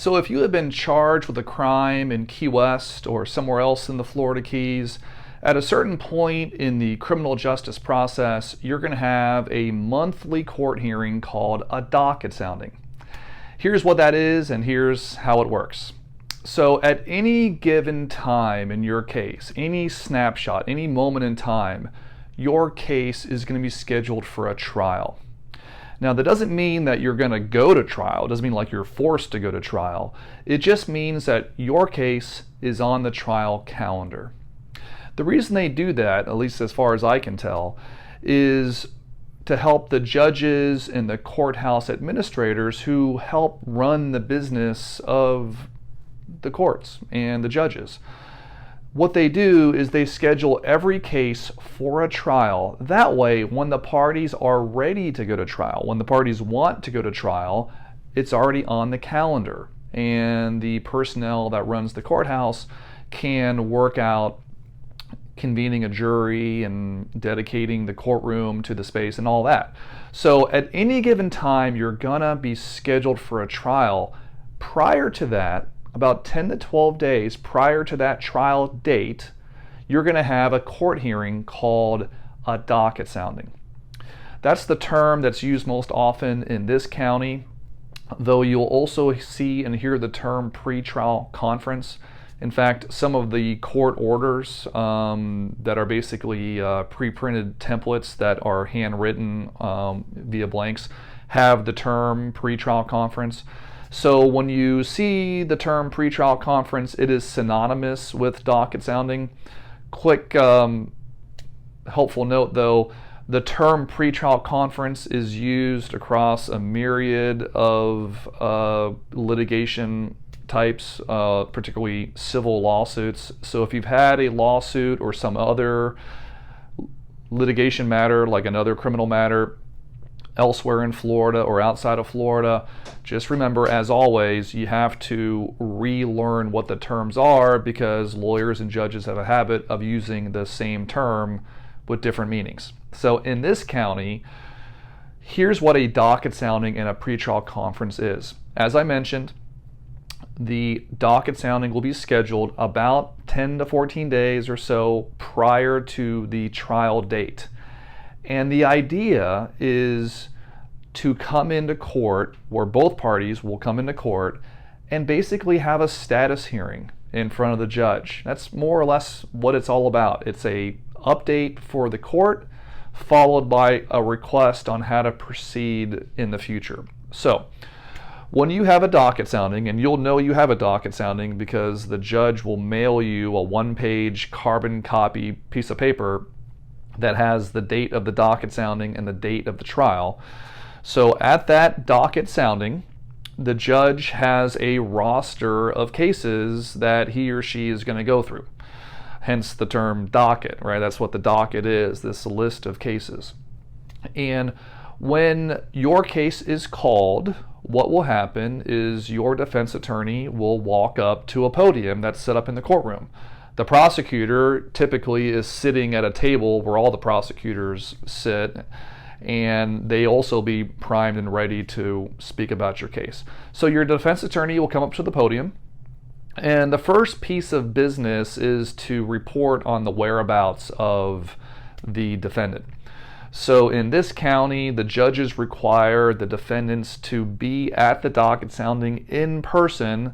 So if you have been charged with a crime in Key West or somewhere else in the Florida Keys, at a certain point in the criminal justice process, you're going to have a monthly court hearing called a docket sounding. Here's what that is, and here's how it works. So at any given time in your case, any snapshot, any moment in time, your case is going to be scheduled for a trial. Now, that doesn't mean that you're going to go to trial. It doesn't mean like you're forced to go to trial. It just means that your case is on the trial calendar. The reason they do that, at least as far as I can tell, is to help the judges and the courthouse administrators who help run the business of the courts and the judges. What they do is they schedule every case for a trial. That way, when the parties are ready to go to trial, when the parties want to go to trial, it's already on the calendar. And the personnel that runs the courthouse can work out convening a jury and dedicating the courtroom to the space and all that. So at any given time, you're gonna be scheduled for a trial. Prior to that, about 10 to 12 days prior to that trial date, you're going to have a court hearing called a docket sounding. That's the term that's used most often in this county, though you'll also see and hear the term pretrial conference. In fact, some of the court orders that are basically pre-printed templates that are handwritten via blanks have the term pretrial conference. So when you see the term pretrial conference, it is synonymous with docket sounding. Quick helpful note though, the term pretrial conference is used across a myriad of litigation types, particularly civil lawsuits. So if you've had a lawsuit or some other litigation matter, like another criminal matter, elsewhere in Florida or outside of Florida, just remember, as always, you have to relearn what the terms are, because lawyers and judges have a habit of using the same term with different meanings. So in this county, here's what a docket sounding and a pretrial conference is. As I mentioned, the docket sounding will be scheduled about 10 to 14 days or so prior to the trial date. And the idea is to come into court, where both parties will come into court and basically have a status hearing in front of the judge. That's more or less what it's all about. It's a update for the court, followed by a request on how to proceed in the future. So when you have a docket sounding, and you'll know you have a docket sounding because the judge will mail you a one-page carbon copy piece of paper that has the date of the docket sounding and the date of the trial. So at that docket sounding, the judge has a roster of cases that he or she is going to go through. Hence the term docket, right? That's what the docket is, this list of cases. And when your case is called, what will happen is your defense attorney will walk up to a podium that's set up in the courtroom. The prosecutor typically is sitting at a table where all the prosecutors sit, and they also be primed and ready to speak about your case. So your defense attorney will come up to the podium, and the first piece of business is to report on the whereabouts of the defendant. So in this county, the judges require the defendants to be at the docket sounding in person,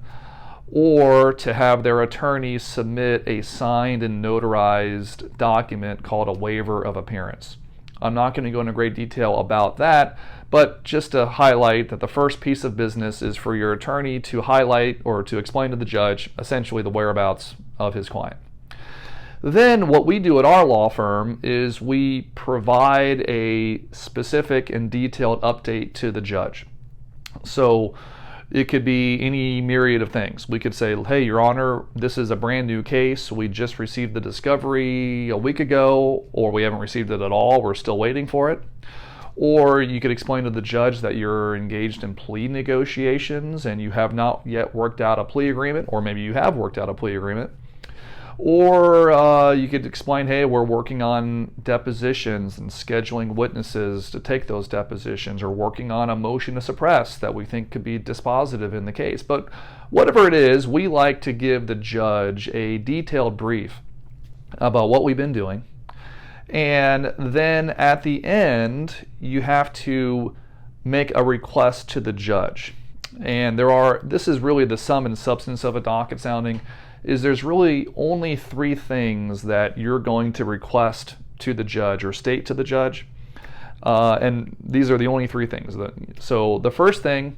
or to have their attorney submit a signed and notarized document called a waiver of appearance. I'm not going to go into great detail about that, but just to highlight that the first piece of business is for your attorney to highlight or to explain to the judge essentially the whereabouts of his client. Then what we do at our law firm is we provide a specific and detailed update to the judge. So it could be any myriad of things. We could say, hey, Your Honor, this is a brand new case. We just received the discovery a week ago, or we haven't received it at all. We're still waiting for it. Or you could explain to the judge that you're engaged in plea negotiations and you have not yet worked out a plea agreement, or maybe you have worked out a plea agreement. Or you could explain, hey, we're working on depositions and scheduling witnesses to take those depositions, or working on a motion to suppress that we think could be dispositive in the case. But whatever it is, we like to give the judge a detailed brief about what we've been doing. And then at the end, you have to make a request to the judge. And this is really the sum and substance of a docket sounding, is there's really only three things that you're going to request to the judge or state to the judge. And these are the only three things. So the first thing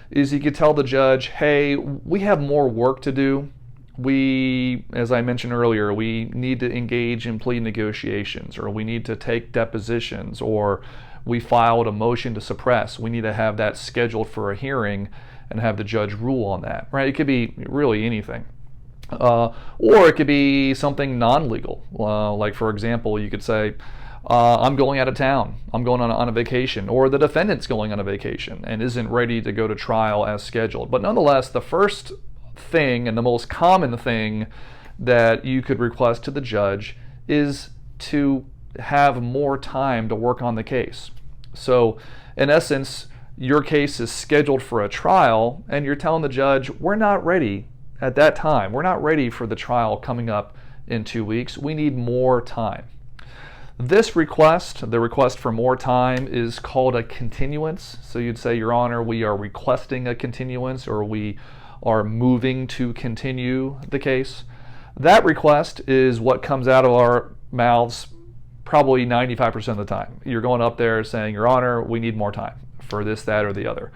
is you could tell the judge, hey, we have more work to do. We, as I mentioned earlier, we need to engage in plea negotiations, or we need to take depositions, or we filed a motion to suppress. We need to have that scheduled for a hearing and have the judge rule on that, right? It could be really anything. Or it could be something non-legal. Like, for example, you could say, I'm going out of town. I'm going on a vacation. Or the defendant's going on a vacation and isn't ready to go to trial as scheduled. But nonetheless, the first thing and the most common thing that you could request to the judge is to have more time to work on the case. So, in essence, your case is scheduled for a trial, and you're telling the judge, we're not ready at that time. We're not ready for the trial coming up in 2 weeks. We need more time. This request, the request for more time, is called a continuance. So you'd say, Your Honor, we are requesting a continuance, or we are moving to continue the case. That request is what comes out of our mouths probably 95% of the time. You're going up there saying, Your Honor, we need more time for this, that, or the other.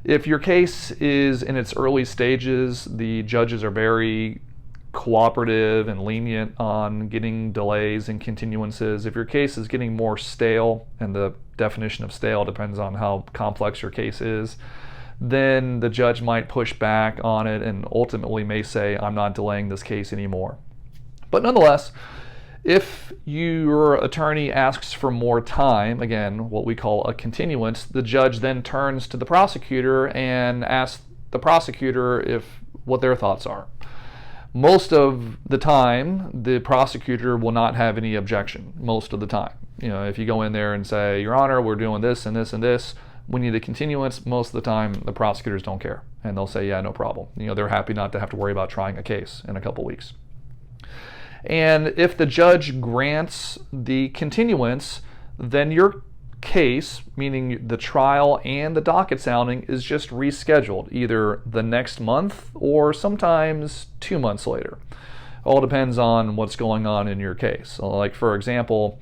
If your case is in its early stages, the judges are very cooperative and lenient on getting delays and continuances. If your case is getting more stale, and the definition of stale depends on how complex your case is, then the judge might push back on it and ultimately may say, I'm not delaying this case anymore. But nonetheless, if your attorney asks for more time, again, what we call a continuance, the judge then turns to the prosecutor and asks the prosecutor what their thoughts are. Most of the time, the prosecutor will not have any objection, most of the time. If you go in there and say, Your Honor, we're doing this and this and this, we need a continuance, most of the time the prosecutors don't care, and they'll say, yeah, no problem. They're happy not to have to worry about trying a case in a couple weeks. And if the judge grants the continuance, then your case, meaning the trial and the docket sounding, is just rescheduled, either the next month or sometimes 2 months later. All depends on what's going on in your case. So, like, for example,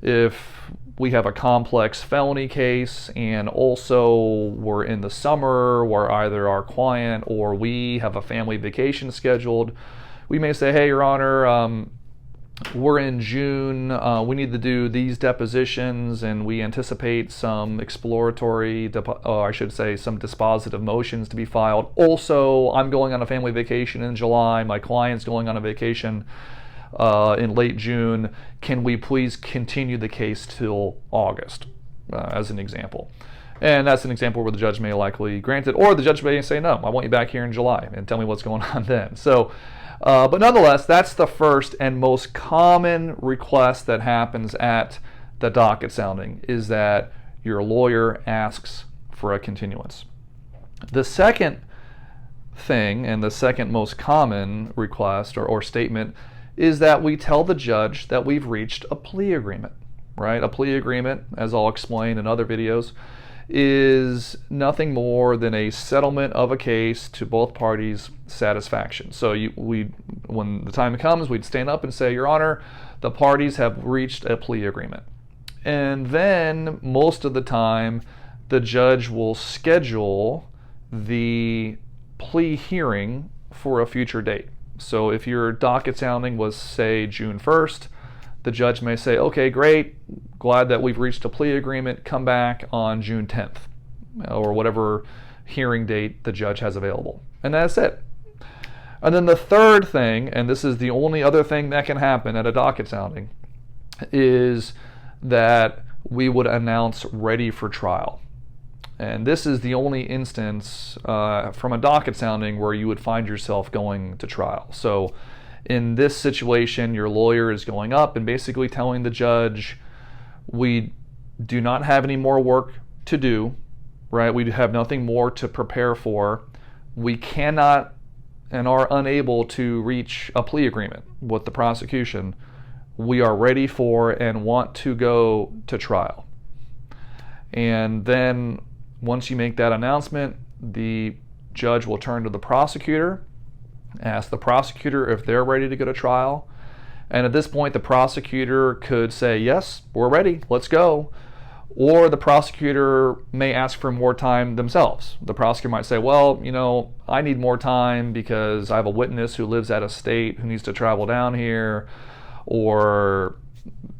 if we have a complex felony case and also we're in the summer where either our client or we have a family vacation scheduled, we may say, hey, Your Honor, we're in June, we need to do these depositions, and we anticipate some exploratory, some dispositive motions to be filed. Also, I'm going on a family vacation in July, my client's going on a vacation in late June. Can we please continue the case till August, as an example? And that's an example where the judge may likely grant it, or the judge may say, no, I want you back here in July, and tell me what's going on then. So, but nonetheless, that's the first and most common request that happens at the docket sounding, is that your lawyer asks for a continuance. The second thing, and the second most common request or statement, is that we tell the judge that we've reached a plea agreement, right? A plea agreement, as I'll explain in other videos, is nothing more than a settlement of a case to both parties' satisfaction. So when the time comes, we'd stand up and say, Your Honor, the parties have reached a plea agreement. And then most of the time, the judge will schedule the plea hearing for a future date. So if your docket sounding was, say, June 1st, the judge may say, okay, great, glad that we've reached a plea agreement, come back on June 10th, or whatever hearing date the judge has available. And that's it. And then the third thing, and this is the only other thing that can happen at a docket sounding, is that we would announce ready for trial. And this is the only instance from a docket sounding where you would find yourself going to trial. So In this situation, your lawyer is going up and basically telling the judge, we do not have any more work to do, right? We have nothing more to prepare for. We cannot and are unable to reach a plea agreement with the prosecution. We are ready for and want to go to trial. And then once you make that announcement, the judge will turn to the prosecutor, ask the prosecutor if they're ready to go to trial. And at this point, the prosecutor could say, yes, we're ready, let's go. Or the prosecutor may ask for more time themselves. The prosecutor might say, well, I need more time because I have a witness who lives out of state who needs to travel down here, or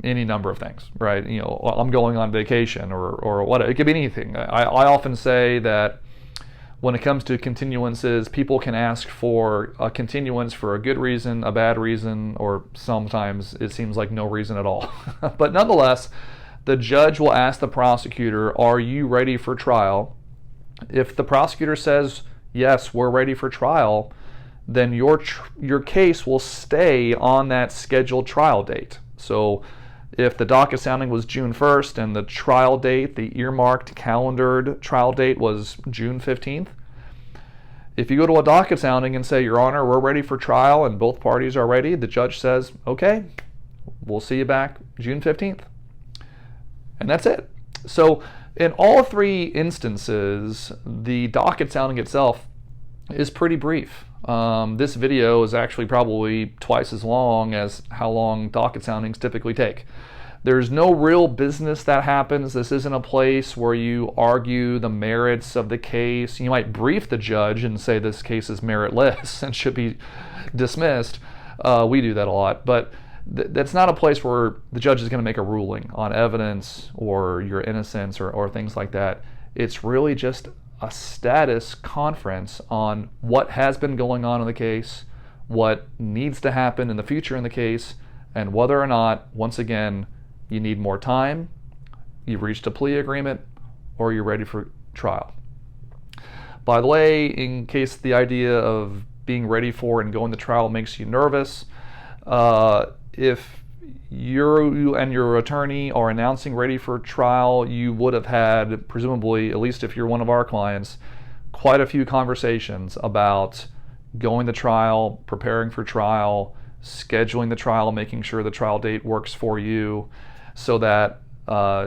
any number of things, right? I'm going on vacation or what. It could be anything. I often say that when it comes to continuances, people can ask for a continuance for a good reason, a bad reason, or sometimes it seems like no reason at all. But nonetheless, the judge will ask the prosecutor, are you ready for trial? If the prosecutor says, yes, we're ready for trial, then your case will stay on that scheduled trial date. So if the docket sounding was June 1st and the trial date, the earmarked calendared trial date was June 15th, if you go to a docket sounding and say, Your Honor, we're ready for trial and both parties are ready, the judge says, okay, we'll see you back June 15th. And that's it. So in all three instances, the docket sounding itself is pretty brief. This video is actually probably twice as long as how long docket soundings typically take. There's no real business that happens. This isn't a place where you argue the merits of the case. You might brief the judge and say this case is meritless and should be dismissed. We do that a lot, but that's not a place where the judge is going to make a ruling on evidence or your innocence or things like that. It's really just a status conference on what has been going on in the case, what needs to happen in the future in the case, and whether or not, once again, you need more time, you've reached a plea agreement, or you're ready for trial. By the way, in case the idea of being ready for and going to trial makes you nervous, if you and your attorney are announcing ready for trial, you would have had, presumably, at least if you're one of our clients, quite a few conversations about going to trial, preparing for trial, scheduling the trial, making sure the trial date works for you, so that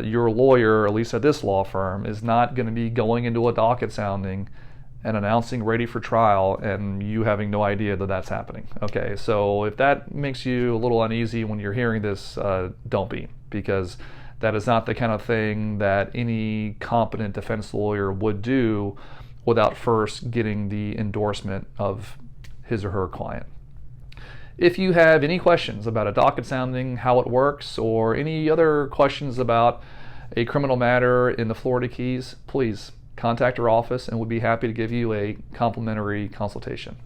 your lawyer, at least at this law firm, is not going to be going into a docket sounding and announcing ready for trial and you having no idea that that's happening. Okay, so if that makes you a little uneasy when you're hearing this, don't be, because that is not the kind of thing that any competent defense lawyer would do without first getting the endorsement of his or her client. If you have any questions about a docket sounding, how it works, or any other questions about a criminal matter in the Florida Keys, please contact our office and we'll be happy to give you a complimentary consultation.